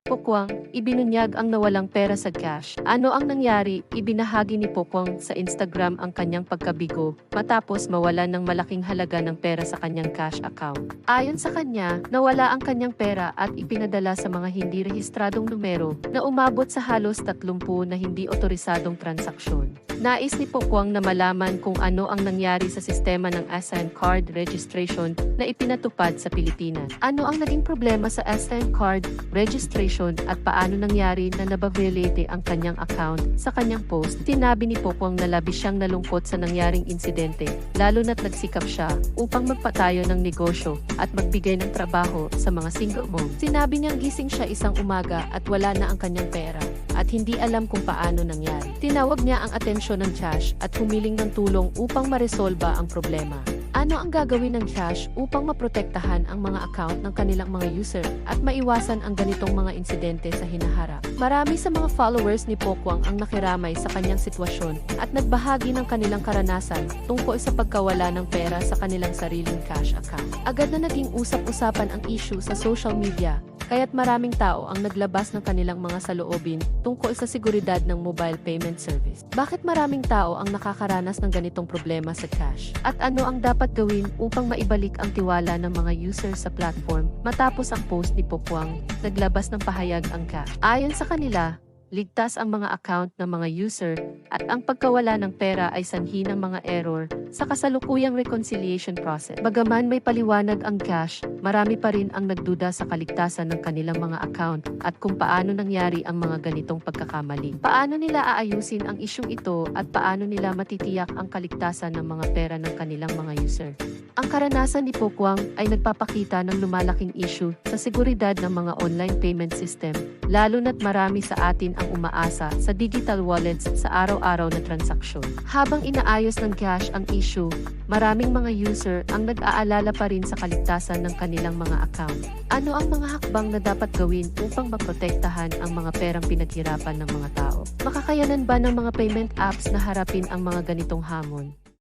Pokwang, ibinunyag ang nawalang pera sa cash. Ano ang nangyari? Ibinahagi ni Pokwang sa Instagram ang kanyang pagkabigo matapos mawalan ng malaking halaga ng pera sa kanyang cash account. Ayon sa kanya, nawala ang kanyang pera at ipinadala sa mga hindi rehistradong numero na umabot sa halos 30 na hindi otorisadong transaksyon. Nais ni Pokwang na malaman kung ano ang nangyari sa sistema ng ASEAN Card Registration na ipinatupad sa Pilipinas. Ano ang naging problema sa ASEAN Card Registration at paano nangyari na nabaviolate ang kanyang account. Sa kanyang post, sinabi ni Pokwang na labis siyang nalungkot sa nangyaring insidente, lalo na't nagsikap siya upang magpatayo ng negosyo at magbigay ng trabaho sa mga single mom. Sinabi niyang gising siya isang umaga at wala na ang kanyang pera at hindi alam kung paano nangyari. Tinawag niya ang atensyon ng Cash at humiling ng tulong upang maresolba ang problema. Ano ang gagawin ng Cash upang maprotektahan ang mga account ng kanilang mga user at maiwasan ang ganitong mga insidente sa hinaharap? Marami sa mga followers ni Pokwang ang nakiramay sa kanyang sitwasyon at nagbahagi ng kanilang karanasan tungkol sa pagkawala ng pera sa kanilang sariling cash account. Agad na naging usap-usapan ang issue sa social media, kaya't maraming tao ang naglabas ng kanilang mga saloobin tungkol sa seguridad ng mobile payment service. Bakit maraming tao ang nakakaranas ng ganitong problema sa cash? At ano ang dapat gawin upang maibalik ang tiwala ng mga user sa platform? Matapos ang post ni Pokwang, naglabas ng pahayag ang Cash. Ayon sa kanila, ligtas ang mga account ng mga user at ang pagkawala ng pera ay sanhi ng mga error sa kasalukuyang reconciliation process. Bagaman may paliwanag ang Cash, marami pa rin ang nagduda sa kaligtasan ng kanilang mga account at kung paano nangyari ang mga ganitong pagkakamali. Paano nila aayusin ang isyung ito at paano nila matitiyak ang kaligtasan ng mga pera ng kanilang mga user? Ang karanasan ni Pokwang ay nagpapakita ng lumalaking issue sa seguridad ng mga online payment system, lalo na't marami sa atin ang umaasa sa digital wallets sa araw-araw na transaksyon. Habang inaayos ng Cash ang issue, maraming mga user ang nag-aalala pa rin sa kaligtasan ng kanilang mga account. Ano ang mga hakbang na dapat gawin upang maprotektahan ang mga perang pinaghirapan ng mga tao? Makakayanan ba ng mga payment apps na harapin ang mga ganitong hamon?